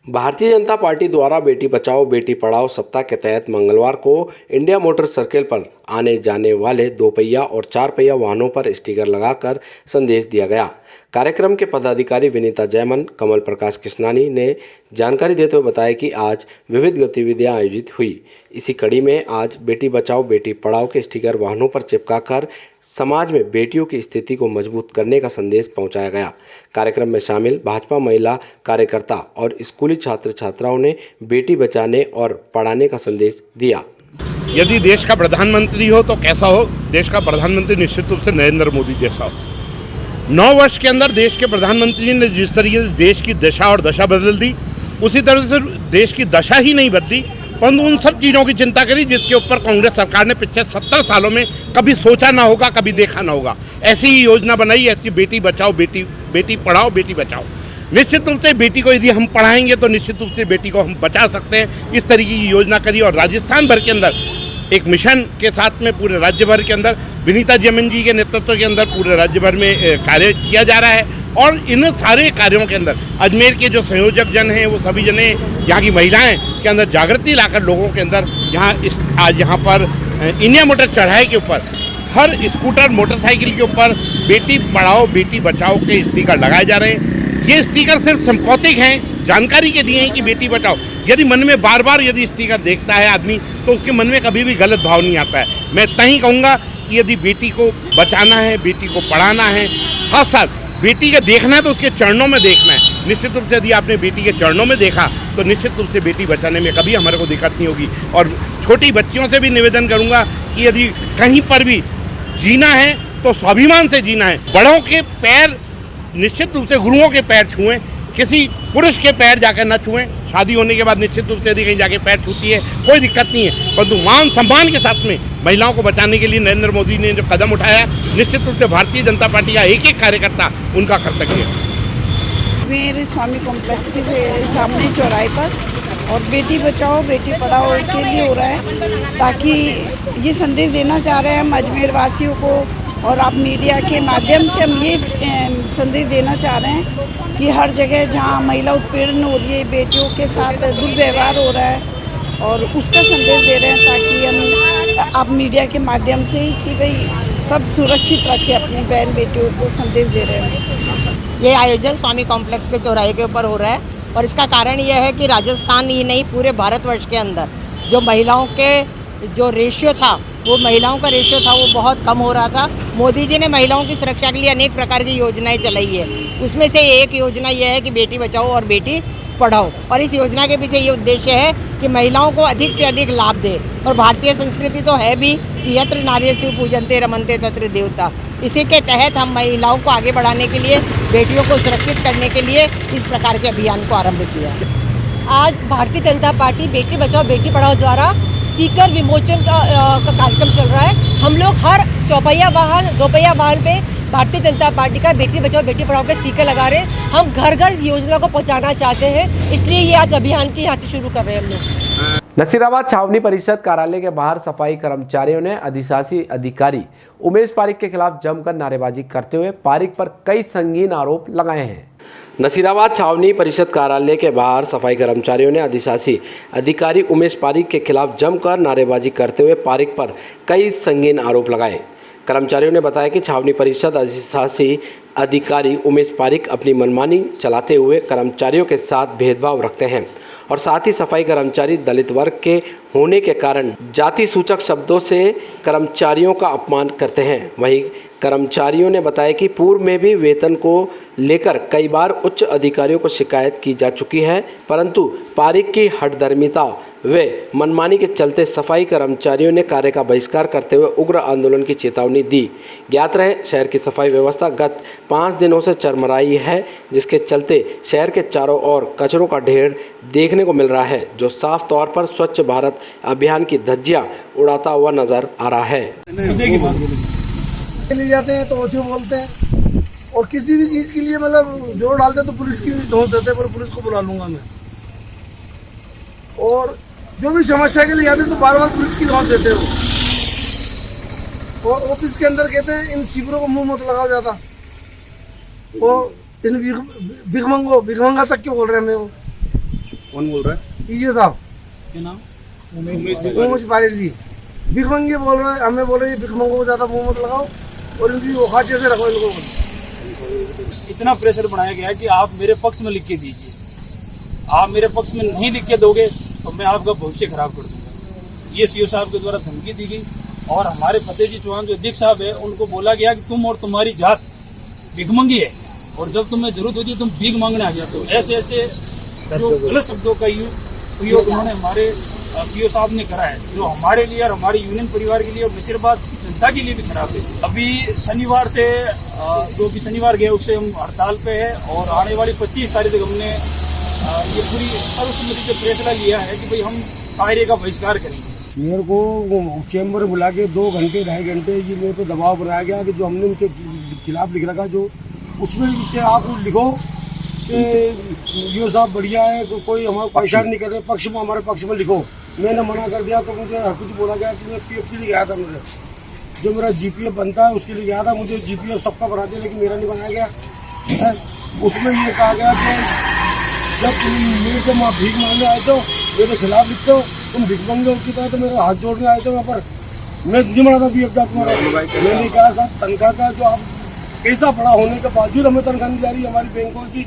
भारतीय जनता पार्टी द्वारा बेटी बचाओ बेटी पढ़ाओ सप्ताह के तहत मंगलवार को इंडिया मोटर सर्कल पर आने जाने वाले 2 पहिया और 4 पहिया वाहनों पर स्टिकर लगाकर संदेश दिया गया। कार्यक्रम के पदाधिकारी विनीता जयमन, कमल प्रकाश कृष्णानी ने जानकारी देते हुए बताया कि आज विविध गतिविधियां आयोजित हुई। इसी कड़ी में आज बेटी बचाओ बेटी पढ़ाओ के स्टिकर वाहनों पर चिपकाकर समाज में बेटियों की स्थिति को मजबूत करने का संदेश पहुंचाया गया। कार्यक्रम में शामिल भाजपा महिला कार्यकर्ता और स्कूली छात्र छात्राओं ने बेटी बचाने और पढ़ाने का संदेश दिया। यदि देश का प्रधानमंत्री हो तो कैसा हो? देश का प्रधानमंत्री निश्चित रूप से नरेंद्र मोदी जैसा हो। 9 वर्ष के अंदर देश के प्रधानमंत्री ने जिस तरीके से देश की दशा और दशा बदल दी, उसी तरह से देश की दशा ही नहीं बदली, परंतु उन सब चीज़ों की चिंता करी जिसके ऊपर कांग्रेस सरकार ने पिछले 70 सालों में कभी सोचा ना होगा, कभी देखा ना होगा। ऐसी ही योजना बनाई, ऐसी बेटी बचाओ बेटी पढ़ाओ बेटी बचाओ। निश्चित रूप से बेटी को यदि हम पढ़ाएंगे तो निश्चित रूप से बेटी को हम बचा सकते हैं। इस तरीके की योजना करी और राजस्थान भर के अंदर एक मिशन के साथ में पूरे राज्य भर के अंदर विनीता जयमन जी के नेतृत्व के अंदर पूरे राज्य भर में कार्य किया जा रहा है और इन सारे कार्यों के अंदर अजमेर के जो संयोजक जन हैं वो सभी जने, यहाँ की महिलाएं के अंदर जागृति लाकर लोगों के अंदर आज यहाँ पर इंडिया मोटर चढ़ाई के ऊपर हर स्कूटर मोटरसाइकिल के ऊपर बेटी पढ़ाओ बेटी बचाओ के स्टिकर लगाए जा रहे हैं। ये स्टिकर सिर्फ संपौतिक हैं, जानकारी के लिए हैं कि बेटी बचाओ। यदि मन में बार बार यदि स्टिकर देखता है आदमी तो उसके मन में कभी भी गलत भाव नहीं आता है। मैं तहीं कहूँगा कि यदि बेटी को बचाना है, बेटी को पढ़ाना है, साथ साथ बेटी का देखना है तो उसके चरणों में देखना है। निश्चित रूप से यदि आपने बेटी के चरणों में देखा तो निश्चित रूप से बेटी बचाने में कभी हमारे को दिक्कत नहीं होगी। और छोटी बच्चियों से भी निवेदन करूँगा कि यदि कहीं पर भी जीना है तो स्वाभिमान से जीना है। बड़ों के पैर निश्चित रूप से गुरुओं के पैर छुएं, किसी पुरुष के पैर जाकर न छुएं। शादी होने के बाद निश्चित रूप से यदि कहीं जाके पैर छूती है कोई दिक्कत नहीं है, परंतु मान सम्मान के साथ में महिलाओं को बचाने के लिए नरेंद्र मोदी ने जो कदम उठाया, निश्चित रूप से भारतीय जनता पार्टी का एक एक कार्यकर्ता उनका कर्तव्य है। मेरे स्वामी कॉम्प्लेक्स के सामने चौराहे पर और बेटी बचाओ बेटी पढ़ाओ के लिए हो रहा है, ताकि ये संदेश देना चाह रहे हैं हम अजमेर वासियों को और आप मीडिया के माध्यम से हम ये संदेश देना चाह रहे हैं कि हर जगह जहाँ महिला उत्पीड़न हो रही है, बेटियों के साथ दुर्व्यवहार हो रहा है और उसका संदेश दे रहे हैं, ताकि हम आप मीडिया के माध्यम से ही कि भाई सब सुरक्षित रखें अपनी बहन बेटियों को संदेश दे रहे हैं। ये आयोजन स्वामी कॉम्प्लेक्स के चौराहे के ऊपर हो रहा है और इसका कारण यह है कि राजस्थान ही नहीं पूरे भारतवर्ष के अंदर जो महिलाओं के जो रेशियो था, वो महिलाओं का रेशियो था वो बहुत कम हो रहा था। मोदी जी ने महिलाओं की सुरक्षा के लिए अनेक प्रकार की योजनाएं चलाई है। उसमें से एक योजना यह है कि बेटी बचाओ और बेटी पढ़ाओ, और इस योजना के पीछे ये उद्देश्य है कि महिलाओं को अधिक से अधिक लाभ दे। और भारतीय संस्कृति तो है भी कि यत्र नार्यस्तु पूजन्ते रमन्ते तत्र देवता। इसी के तहत हम महिलाओं को आगे बढ़ाने के लिए, बेटियों को सुरक्षित करने के लिए इस प्रकार के अभियान को आरंभ किया। आज भारतीय जनता पार्टी बेटी बचाओ बेटी पढ़ाओ द्वारा स्टिकर विमोचन का कार्यक्रम चल रहा है। हम लोग हर चौपहिया वाहन, दोपहिया वाहन पे भारतीय जनता पार्टी का बेटी बचाओ बेटी पढ़ाओ का स्टिकर लगा रहे हैं। हम घर घर इस योजना को पहुंचाना चाहते हैं, इसलिए ये आज अभियान की यहाँ से शुरू कर रहे हैं हम लोग। नसीराबाद छावनी परिषद कार्यालय के बाहर सफाई कर्मचारियों ने अधिशासी अधिकारी उमेश पारिक के खिलाफ जमकर नारेबाजी करते हुए पारिक पर कई संगीन आरोप लगाए हैं। नसीराबाद छावनी परिषद कार्यालय के बाहर सफाई कर्मचारियों ने अधिशासी अधिकारी उमेश पारिक के खिलाफ जमकर नारेबाजी करते हुए पारिक पर कई संगीन आरोप लगाए। कर्मचारियों ने बताया कि छावनी परिषद अधिशासी अधिकारी उमेश पारिक अपनी मनमानी चलाते हुए कर्मचारियों के साथ भेदभाव रखते हैं और साथ ही सफाई कर्मचारी दलित वर्ग के होने के कारण जाति सूचक शब्दों से कर्मचारियों का अपमान करते हैं। वहीं कर्मचारियों ने बताया कि पूर्व में भी वेतन को लेकर कई बार उच्च अधिकारियों को शिकायत की जा चुकी है, परंतु पारिक की हठधर्मिता व मनमानी के चलते सफाई कर्मचारियों ने कार्य का बहिष्कार करते हुए उग्र आंदोलन की चेतावनी दी। ज्ञात रहे, शहर की सफाई व्यवस्था गत 5 दिनों से चरमराई है, जिसके चलते शहर के चारों ओर कचरों का ढेर देखने को मिल रहा है, जो साफ तौर पर स्वच्छ भारत अभियान की धज्जियां उड़ाता हुआ नजर आ रहा है। ले जाते हैं तो ओछे बोलते हैं और किसी भी चीज के लिए मतलब जोर डालते हैं तो पुलिस की धोस देते हैं, पर पुलिस को बुला लूंगा मैं। और जो भी समस्या के लिए जाते हैं तो बार बार पुलिस की धोस देते हो और ऑफिस के अंदर कहते हैं इन शिविरों को मुंह मत लगाओ ज्यादा। वो इन भिखमंगा तक क्यों बोल रहे हैं हमें? वो कौन बोल रहा है? ये साहब क्या नाम? उमेश पारिक जी भिखमंगे बोल रहे हैं, हमें बोल रहे हैं भिखमंगों को ज्यादा मुंह मत लगाओ और इनकी औकात से रखो इनको। इतना प्रेशर बनाया गया है कि आप मेरे पक्ष में लिख के दीजिए, आप मेरे पक्ष में नहीं लिख के दोगे तो मैं आपका भविष्य खराब कर दूंगा। ये सीओ साहब के द्वारा धमकी दी गई और हमारे फतेह जी चौहान जो अध्यक्ष साहब है उनको बोला गया कि तुम और तुम्हारी जात भिखमंगी है और जब तुम्हें जरूरत होती है तुम भीख मांगने आ जाते हो। ऐसे ऐसे जो गलत शब्दों का उपयोग उन्होंने हमारे सीओ साहब ने करा है, जो हमारे लिए और हमारे यूनियन परिवार के लिए और नसीराबाद की जनता के लिए भी खराब है। अभी शनिवार से जो भी शनिवार गया उससे हम हड़ताल पे है और आने वाली 25 तारीख तक हमने ये पूरी सर्वसम्मति से फैसला लिया है कि भाई हम कार्य का बहिष्कार करेंगे। मेरे को चैम्बर में बुला के 2 घंटे 2.5 घंटे ये मेरे को दबाव बनाया गया कि जो हमने उनके खिलाफ लिख रखा, जो उसमें कि आप लिखो कि ये साहब बढ़िया है, कोई हमारा परेशान नहीं कर रहे, पक्ष में हमारे पक्ष में लिखो। मैंने मना कर दिया तो मुझे कुछ बोला गया कि मैं पीएफ के लिए गया था, मुझे जो मेरा जीपीएफ बनता है उसके लिए गया था, मुझे जीपीएफ सबका बना दिया लेकिन मेरा नहीं बनाया गया। है। उसमें ये कहा गया कि जब तुम मेरे से भीख मांगने आए थे, मेरे खिलाफ लिखते हो, तुम भीख मांगे की तरह तो मेरे हाथ जोड़ने आए थे वहाँ पर, मैं नहीं मना था PF जात तुम्हारा। मैंने कहा साहब तनख्वाह का जो आप पैसा पड़ा होने के बावजूद हमें तनख्वाह नहीं जा रही, हमारी बैंकों की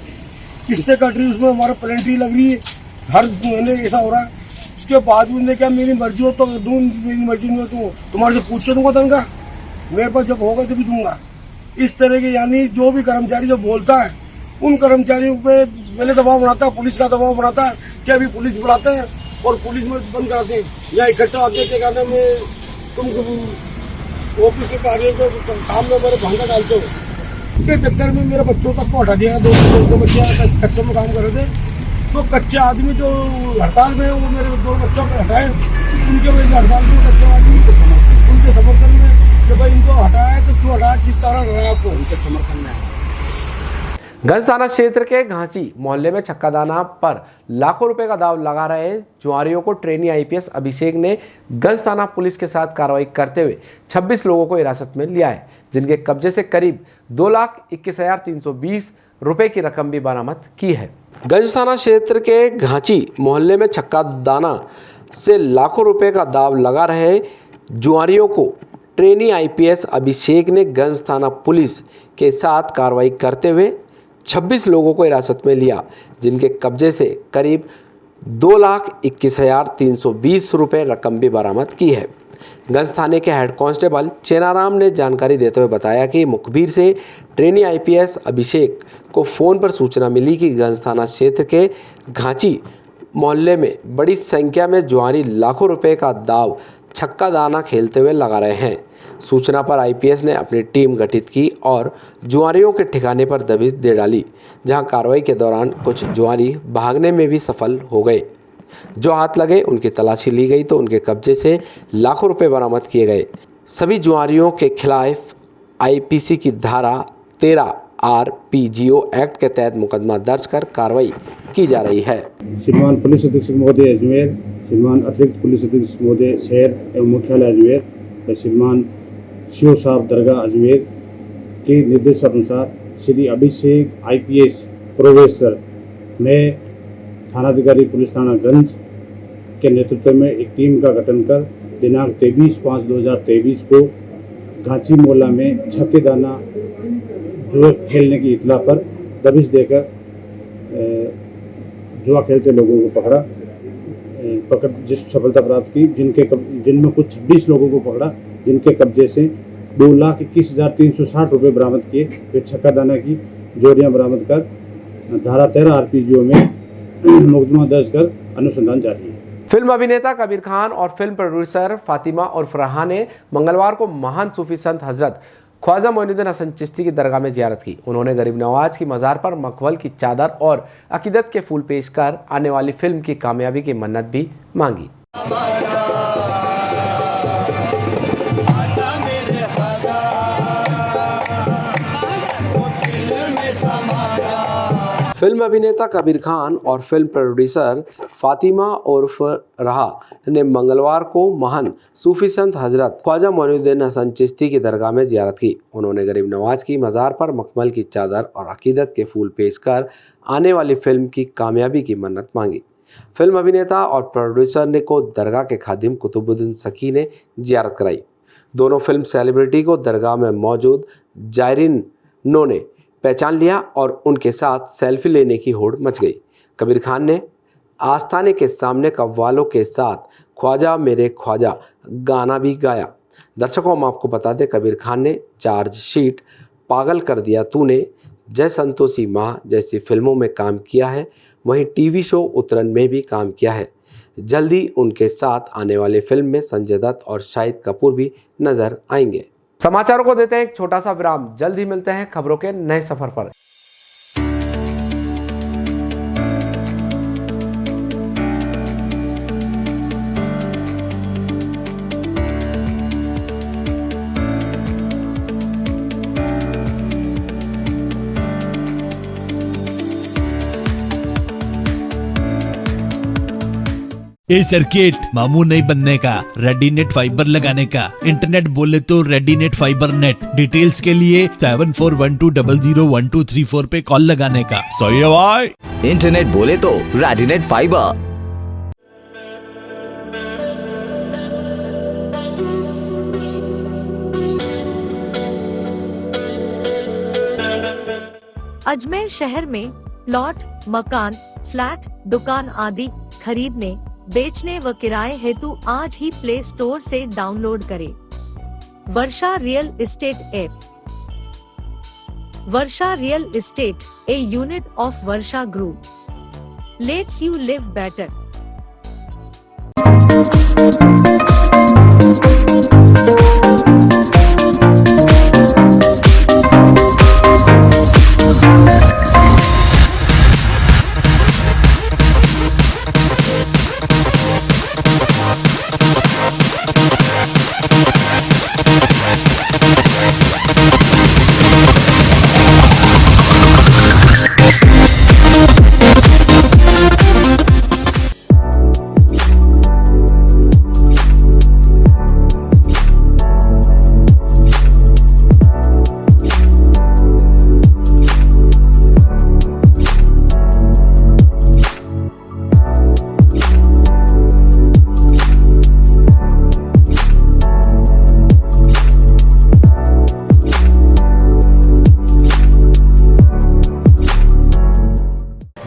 किस्तें कट रही, उसमें हमारा पेनल्टी लग रही है, हर महीने ऐसा हो रहा है। उसके बावजूद ने क्या मेरी मर्जी हो तो दूँ, मेरी मर्जी नहीं हो तो तुम्हारे से पूछ के दूंगा तनख्वाह, मेरे पास जब होगा तभी दूंगा। इस तरह के यानी जो भी कर्मचारी जो बोलता है उन कर्मचारियों पे पहले दबाव बनाता है, पुलिस का दबाव बनाता है कि अभी पुलिस बुलाते हैं और पुलिस में बंद कराते हैं या इकट्ठा आते थे कहने में तुम ऑफिस के कार्य को काम में मेरे भांगा डालते हो। के चक्कर में मेरे बच्चों तक को हटा दिया। दो बच्चे कच्चों में काम कर रहे थे, तो कच्चे आदमी जो हड़ताल में वो मेरे 2 बच्चों को हटाए, उनके वजह से हड़ताल में कच्चे आदमी उनके समर्थन में कि भाई इनको हटाया तो क्यों हटाया, किस कारण हटाया आपको, उनके समर्थन में। गंज थाना क्षेत्र के घांची मोहल्ले में छक्का दाना पर लाखों रुपए का दाव लगा रहे जुआरियों को ट्रेनी IPS अभिषेक ने गंज थाना पुलिस के साथ कार्रवाई करते हुए 26 लोगों को हिरासत में लिया है, जिनके कब्जे से करीब 2,21,320 रुपए की रकम भी बरामद की है। गंज थाना क्षेत्र के घांची मोहल्ले में छक्का दाना से लाखों रुपए का दाव लगा रहे जुआरियों को ट्रेनी IPS अभिषेक ने गंज थाना पुलिस के साथ कार्रवाई करते हुए 26 लोगों को हिरासत में लिया, जिनके कब्जे से करीब 2,21,320 रुपये रकम भी बरामद की है। गंज थाने के हेड कांस्टेबल चेनाराम ने जानकारी देते हुए बताया कि मुखबिर से ट्रेनी IPS अभिषेक को फ़ोन पर सूचना मिली कि गंज थाना क्षेत्र के घांची मोहल्ले में बड़ी संख्या में जुआरी लाखों रुपए का दाव छक्का दाना खेलते हुए लगा रहे हैं। सूचना पर IPS ने अपनी टीम गठित की और जुआरियों के ठिकाने पर दबिश दे डाली, जहां कार्रवाई के दौरान कुछ जुआरी भागने में भी सफल हो गए। जो हाथ लगे उनकी तलाशी ली गई तो उनके कब्जे से लाखों रुपए बरामद किए गए। सभी जुआरियों के खिलाफ IPC की धारा 13 RPGO एक्ट के तहत मुकदमा दर्ज कर कार्रवाई की जा रही है। श्रीमान पुलिस अधीक्षक महोदय अजमेर, श्रीमान अतिरिक्त पुलिस अधीक्षक महोदय शहर एवं मुख्यालय अजमेर, श्रीमान CO साहब दरगाह अजमेर के निर्देशानुसार श्री अभिषेक IPS प्रोफेसर में थानाधिकारी पुलिस थाना गंज के नेतृत्व में एक टीम का गठन कर दिनांक 23/5/2023 को घांची मोहल्ला में छक्के दाना जुआ खेलने की इतला पर दबिश देकर जुआ खेलते लोगों को पकड़ जिस सफलता प्राप्त की, जिनमें कुछ 26 लोगों को पकड़ा, जिनके कब्जे से 2,21,360 रुपये बरामद किए। वे छक्का दाना की जोड़ियां बरामद कर धारा 13 RPGO में मुकदमा दर्ज कर अनुसंधान जारी है। फिल्म अभिनेता कबीर खान और फिल्म प्रोड्यूसर फातिमा उर्फ रहा ने मंगलवार को महान सूफी संत हजरत ख्वाजा मोइनुद्दीन हसन चिश्ती की दरगाह में जियारत की। उन्होंने गरीब नवाज की मज़ार पर मखमल की चादर और अकीदत के फूल पेश कर आने वाली फिल्म की कामयाबी की मन्नत भी मांगी। फिल्म अभिनेता कबीर खान और फिल्म प्रोड्यूसर फातिमा उर्फ रहा ने मंगलवार को महान सूफी संत हजरत ख्वाजा मोइनुद्दीन हसन चिश्ती की दरगाह में जियारत की। उन्होंने गरीब नवाज की मज़ार पर मखमल की चादर और अकीदत के फूल पेश कर आने वाली फिल्म की कामयाबी की मन्नत मांगी। फिल्म अभिनेता और प्रोड्यूसर ने को दरगाह के खादिम कुतुबुद्दीन सखी ने जियारत कराई। दोनों फिल्म सेलिब्रिटी को दरगाह में मौजूद जायरीनों ने पहचान लिया और उनके साथ सेल्फी लेने की होड़ मच गई। कबीर खान ने आस्थाने के सामने कव्वालों के साथ ख्वाजा मेरे ख्वाजा गाना भी गाया। दर्शकों, हम आपको बता दें, कबीर खान ने चार्जशीट, पागल कर दिया तूने, जय संतोषी माँ जैसी फिल्मों में काम किया है। वहीं टीवी शो उतरन में भी काम किया है। जल्दी उनके साथ आने वाली फिल्म में संजय दत्त और शाहिद कपूर भी नजर आएंगे। समाचारों को देते हैं एक छोटा सा विराम। जल्द ही मिलते हैं खबरों के नए सफर पर। ए सर्किट मामू नहीं बनने का, रेडीनेट फाइबर लगाने का, इंटरनेट बोले तो रेडीनेट फाइबर नेट। डिटेल्स के लिए 7412001234 पे कॉल लगाने का। सही है भाई। इंटरनेट बोले तो रेडीनेट फाइबर। अजमेर शहर में प्लॉट, मकान, फ्लैट, दुकान आदि खरीदने, बेचने व किराए हेतु आज ही प्ले स्टोर से डाउनलोड करें Varsha real estate app. Varsha real estate, a unit of Varsha group, lets you live better.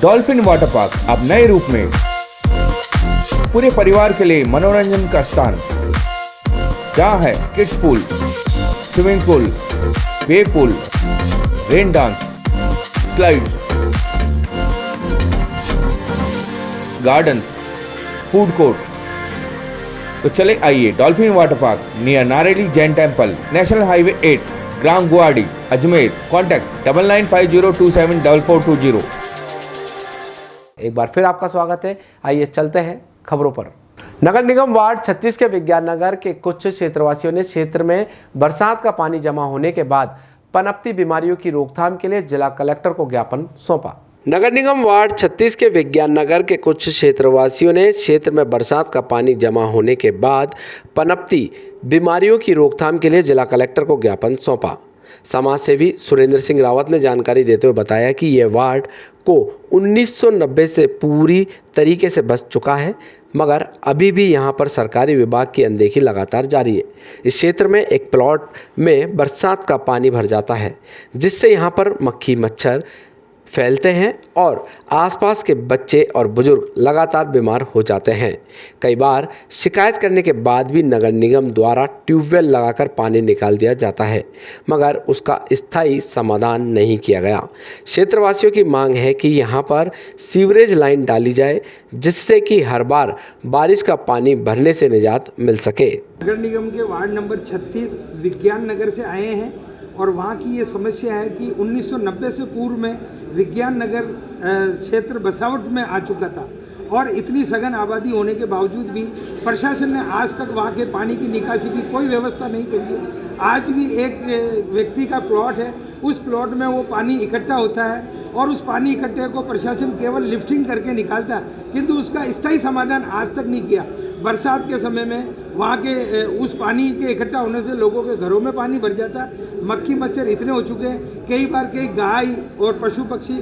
Dolphin water park अब नए रूप में पूरे परिवार के लिए मनोरंजन का स्थान, जहां है kids pool, swimming pool, wave pool, rain dance, slides, garden, food court. तो चले आइए dolphin water park near Nareli Jain temple, national highway 8, ग्राम गुवाहाटी, अजमेर। कॉन्टैक्ट 9950274420। एक बार फिर आपका स्वागत है। आइए चलते हैं खबरों पर। नगर निगम वार्ड 36 के विज्ञान नगर के कुछ क्षेत्रवासियों ने क्षेत्र में बरसात का पानी जमा होने के बाद पनपती बीमारियों की रोकथाम के लिए जिला कलेक्टर को ज्ञापन सौंपा। नगर निगम वार्ड 36 के विज्ञान नगर के कुछ क्षेत्रवासियों ने क्षेत्र में बरसात का पानी जमा होने के बाद पनपती बीमारियों की रोकथाम के लिए जिला कलेक्टर को ज्ञापन सौंपा। समाज सेवी सुरेंद्र सिंह रावत ने जानकारी देते हुए बताया कि यह वार्ड को 1990 से पूरी तरीके से बच चुका है, मगर अभी भी यहां पर सरकारी विभाग की अनदेखी लगातार जारी है। इस क्षेत्र में एक प्लॉट में बरसात का पानी भर जाता है, जिससे यहां पर मक्खी मच्छर फैलते हैं और आसपास के बच्चे और बुजुर्ग लगातार बीमार हो जाते हैं। कई बार शिकायत करने के बाद भी नगर निगम द्वारा ट्यूबवेल लगाकर पानी निकाल दिया जाता है, मगर उसका स्थायी समाधान नहीं किया गया। क्षेत्रवासियों की मांग है कि यहां पर सीवरेज लाइन डाली जाए, जिससे कि हर बार बारिश का पानी भरने से निजात मिल सके। नगर निगम के वार्ड नंबर 36 विज्ञान नगर से आए हैं और वहाँ की ये समस्या है कि 1990 से पूर्व में विज्ञान नगर क्षेत्र बसावट में आ चुका था और इतनी सघन आबादी होने के बावजूद भी प्रशासन ने आज तक वहाँ के पानी की निकासी की कोई व्यवस्था नहीं करी है। आज भी एक व्यक्ति का प्लॉट है, उस प्लॉट में वो पानी इकट्ठा होता है और उस पानी इकट्ठे को प्रशासन केवल लिफ्टिंग करके निकालता है, किंतु उसका स्थायी समाधान आज तक नहीं किया। बरसात के समय में वहाँ के उस पानी के इकट्ठा होने से लोगों के घरों में पानी भर जाता है। मक्खी मच्छर इतने हो चुके हैं, कई बार कई गाय और पशु पक्षी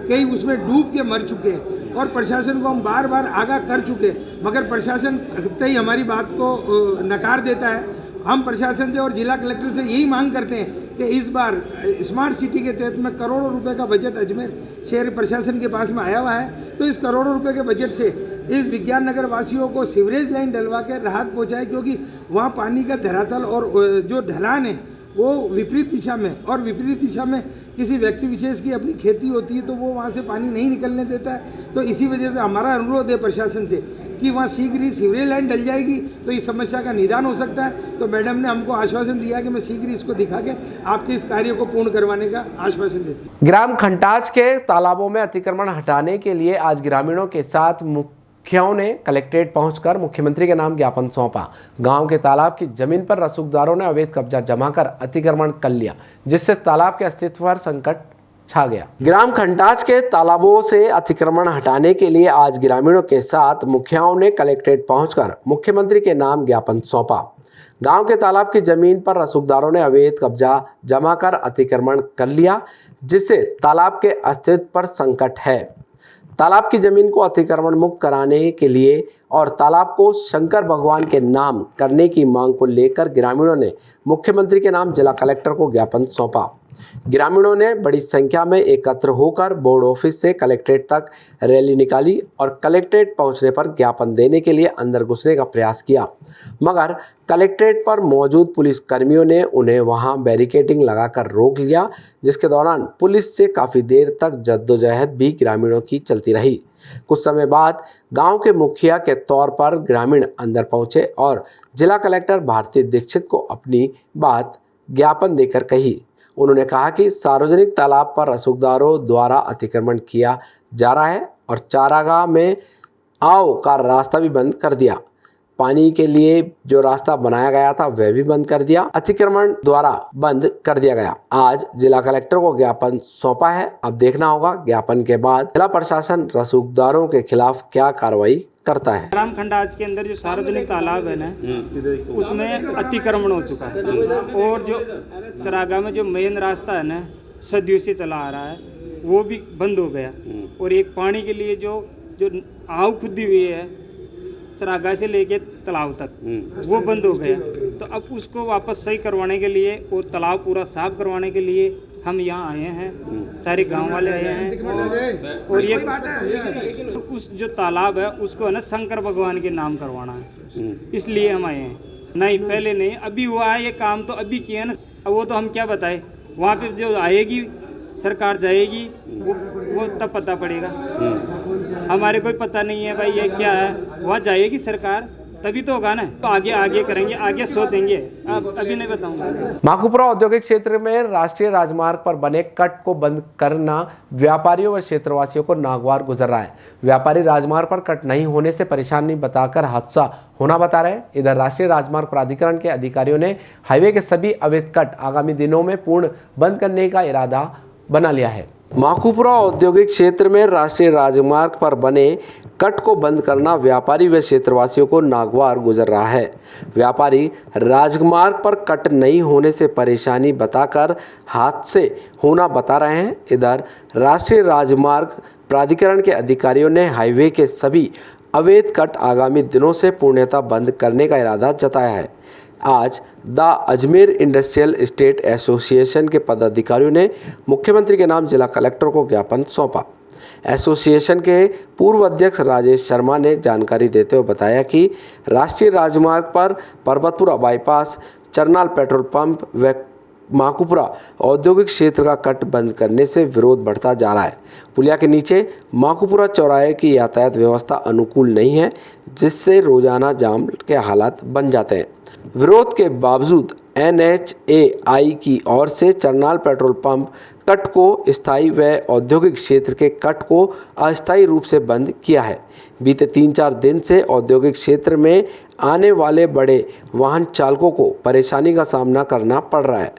कई उसमें डूब के मर चुके हैं और प्रशासन को हम बार बार आगाह कर चुके हैं, मगर प्रशासन कतई हमारी बात को नकार देता है। हम प्रशासन से और जिला कलेक्टर से यही मांग करते हैं कि इस बार स्मार्ट सिटी के तहत में करोड़ों रुपए का बजट अजमेर शहर प्रशासन के पास में आया हुआ है, तो इस करोड़ों रुपए के बजट से इस विज्ञान नगर वासियों को सीवरेज लाइन डलवा के राहत पहुंचाए, क्योंकि वहाँ पानी का धरातल और जो ढलान है वो विपरीत दिशा में, और विपरीत दिशा में किसी व्यक्ति विशेष की अपनी खेती होती है तो वो वहाँ से पानी नहीं निकलने देता है। तो इसी वजह से हमारा अनुरोध है प्रशासन से कि वहाँ शीघ्र ही सीवरेज लाइन डल जाएगी तो इस समस्या का निदान हो सकता है। तो मैडम ने हमको आश्वासन दिया कि मैं शीघ्र इसको दिखा के आपके इस कार्य को पूर्ण करवाने का आश्वासन देती हूँ। ग्राम खंटाज के तालाबों में अतिक्रमण हटाने के लिए आज ग्रामीणों के साथ मुखियाओं ने कलेक्ट्रेट पहुंचकर मुख्यमंत्री के नाम ज्ञापन सौंपा। गांव के तालाब की जमीन पर रसूखदारों ने अवैध कब्जा जमाकर अतिक्रमण कर लिया, जिससे तालाब के अस्तित्व पर संकट छा गया। ग्राम खंडाज के तालाबों से अतिक्रमण हटाने के लिए आज ग्रामीणों के साथ मुखियाओं ने कलेक्ट्रेट पहुंचकर मुख्यमंत्री के नाम ज्ञापन सौंपा। गांव के तालाब की जमीन पर रसूखदारों ने अवैध कब्जा जमा कर अतिक्रमण कर लिया, जिससे तालाब के अस्तित्व पर संकट है। तालाब की जमीन को अतिक्रमण मुक्त कराने के लिए और तालाब को शंकर भगवान के नाम करने की मांग को लेकर ग्रामीणों ने मुख्यमंत्री के नाम जिला कलेक्टर को ज्ञापन सौंपा। ग्रामीणों ने बड़ी संख्या में एकत्र होकर बोर्ड ऑफिस से कलेक्ट्रेट तक रैली निकाली और कलेक्ट्रेट पहुंचने पर ज्ञापन देने के लिए अंदर घुसने का प्रयास किया, मगर कलेक्ट्रेट पर मौजूद पुलिस कर्मियों ने उन्हें वहां बैरिकेडिंग लगाकर रोक लिया, जिसके दौरान पुलिस से काफ़ी देर तक जद्दोजहद भी ग्रामीणों की चलती रही। कुछ समय बाद गांव के मुखिया के तौर पर ग्रामीण अंदर पहुंचे और जिला कलेक्टर भारती दीक्षित को अपनी बात ज्ञापन देकर कही। उन्होंने कहा कि सार्वजनिक तालाब पर रसूखदारों द्वारा अतिक्रमण किया जा रहा है और चारागाह में आओ का रास्ता भी बंद कर दिया। पानी के लिए जो रास्ता बनाया गया था वह भी बंद कर दिया, अतिक्रमण द्वारा बंद कर दिया गया। आज जिला कलेक्टर को ज्ञापन सौंपा है। अब देखना होगा ज्ञापन के बाद जिला प्रशासन रसूखदारों के खिलाफ क्या कार्रवाई करता है। ग्राम खंडाज के अंदर जो सार्वजनिक तालाब है ना, उसमें अतिक्रमण हो चुका है और जो चरागाह में जो मेन रास्ता है ना, सदियों से चला आ रहा है, वो भी बंद हो गया। और एक पानी के लिए जो आव खुदी हुई है चरागाह से लेके तालाब तक, वो बंद हो गया। तो अब उसको वापस सही करवाने के लिए और तालाब पूरा साफ करवाने के लिए हम यहाँ आए हैं, सारे गांव वाले आए हैं। और ये उस जो तालाब है उसको है ना शंकर भगवान के नाम करवाना है, इसलिए हम आए हैं। नहीं पहले नहीं, अभी हुआ है ये काम, तो अभी किया ना। अब वो तो हम क्या बताएं, वहाँ पे जो आएगी सरकार जाएगी वो तब पता पड़ेगा। हमारे कोई पता नहीं है भाई ये क्या है, वहाँ जाएगी सरकार तभी तो होगा ना। तो आगे करेंगे, आगे सोचेंगे, अभी नहीं बताऊंगा। माकूपुरा औद्योगिक क्षेत्र में राष्ट्रीय राजमार्ग पर बने कट को बंद करना व्यापारियों व क्षेत्रवासियों को नागवार गुजर रहा है। व्यापारी राजमार्ग पर कट नहीं होने से परेशानी बताकर हादसा होना बता रहे हैं। इधर राष्ट्रीय राजमार्ग प्राधिकरण के अधिकारियों ने हाईवे के सभी अवैध कट आगामी दिनों में पूर्ण बंद करने का इरादा बना लिया है। माकूपुरा औद्योगिक क्षेत्र में राष्ट्रीय राजमार्ग पर बने कट को बंद करना व्यापारी व क्षेत्रवासियों को नागवार गुजर रहा है। व्यापारी राजमार्ग पर कट नहीं होने से परेशानी बताकर हादसे होना बता रहे हैं। इधर राष्ट्रीय राजमार्ग प्राधिकरण के अधिकारियों ने हाईवे के सभी अवैध कट आगामी दिनों से पूर्णतः बंद करने का इरादा जताया है। आज the Ajmer industrial estate association के पदाधिकारियों ने मुख्यमंत्री के नाम जिला कलेक्टर को ज्ञापन सौंपा। एसोसिएशन के पूर्व अध्यक्ष राजेश शर्मा ने जानकारी देते हुए बताया कि राष्ट्रीय राजमार्ग पर Parbatpura bypass, Charnal petrol pump व माकूपुरा औद्योगिक क्षेत्र का कट बंद करने से विरोध बढ़ता जा रहा है। पुलिया के नीचे माकूपुरा चौराहे की यातायात व्यवस्था अनुकूल नहीं है, जिससे रोजाना जाम के हालात बन जाते हैं। विरोध के बावजूद NHAI की ओर से चरनाल पेट्रोल पंप कट को स्थायी व औद्योगिक क्षेत्र के कट को अस्थायी रूप से बंद किया है। बीते 3-4 दिन से औद्योगिक क्षेत्र में आने वाले बड़े वाहन चालकों को परेशानी का सामना करना पड़ रहा है।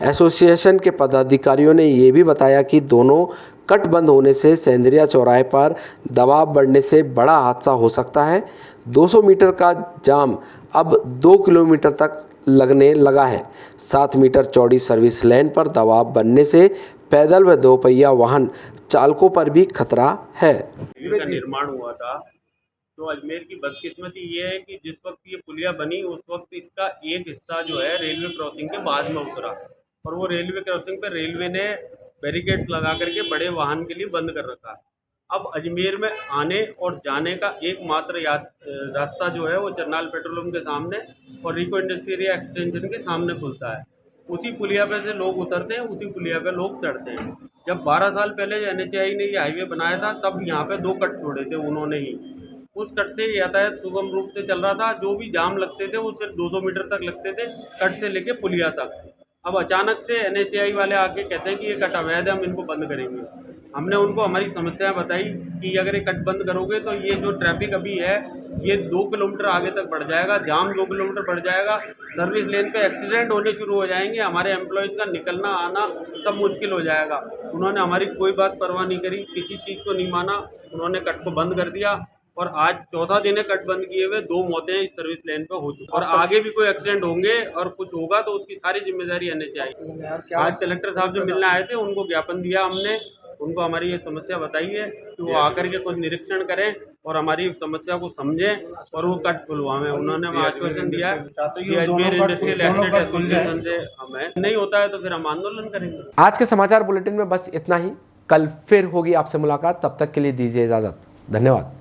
एसोसिएशन के पदाधिकारियों ने ये भी बताया कि दोनों कट बंद होने से सेंद्रिया चौराहे पर दबाव बढ़ने से बड़ा हादसा हो सकता है। 200 मीटर का जाम अब 2 किलोमीटर तक लगने लगा है। 7 मीटर चौड़ी सर्विस लेन पर दबाव बनने से पैदल व दोपहिया वाहन चालकों पर भी खतरा है। का निर्माण हुआ था, तो अजमेर की बदकिस्मती ये है कि जिस वक्त ये पुलिया बनी उस वक्त इसका एक हिस्सा जो है रेलवे क्रॉसिंग के बाद में उतरा, और वो रेलवे क्रॉसिंग पर रेलवे ने बैरिकेड्स लगा करके बड़े वाहन के लिए बंद कर रखा। अब अजमेर में आने और जाने का एकमात्र रास्ता जो है वो चरनाल पेट्रोल पंप के सामने और रिको इंडस्ट्रियल एक्सटेंशन के सामने खुलता है। उसी पुलिया पे से लोग उतरते हैं, उसी पुलिया पे लोग चढ़ते हैं। जब 12 साल पहले NHAI ने ये हाईवे बनाया था तब यहाँ पे 2 कट छोड़े थे उन्होंने ही। उस कट से यातायात सुगम रूप से चल रहा था। जो भी जाम लगते थे वो सिर्फ 200 मीटर तक लगते थे, कट से लेके पुलिया तक। अब अचानक से NHAI वाले आके कहते हैं कि ये कट अवैध है, हम इनको बंद करेंगे। हमने उनको हमारी समस्याएं बताई कि अगर ये कट बंद करोगे तो ये जो ट्रैफिक अभी है ये 2 किलोमीटर आगे तक बढ़ जाएगा, जाम 2 किलोमीटर बढ़ जाएगा, सर्विस लेन पे एक्सीडेंट होने शुरू हो जाएंगे, हमारे एम्प्लॉयज़ का निकलना आना सब मुश्किल हो जाएगा। उन्होंने हमारी कोई बात परवाह नहीं करी, किसी चीज़ को नहीं माना, उन्होंने कट को बंद कर दिया और आज चौथा दिन है कट बंद किए हुए, 2 मौतें इस सर्विस लेन पे हो चुकी और आगे भी कोई एक्सीडेंट होंगे और कुछ होगा तो उसकी सारी जिम्मेदारी NHAI। आज कलेक्टर साहब जो मिलने आए थे उनको ज्ञापन दिया हमने, उनको हमारी ये समस्या बताई है कि वो आकर के कुछ निरीक्षण करें और हमारी समस्या को समझें और वो कट खुलवाएं। उन्होंने हमें आश्वासन दिया है कि अजमेर इंडस्ट्रियल एस्टेट एसोसिएशन से हमें नहीं होता है तो फिर हम आंदोलन करेंगे। आज के समाचार बुलेटिन में बस इतना ही। कल फिर होगी आपसे मुलाकात, तब तक के लिए दीजिए इजाजत। धन्यवाद।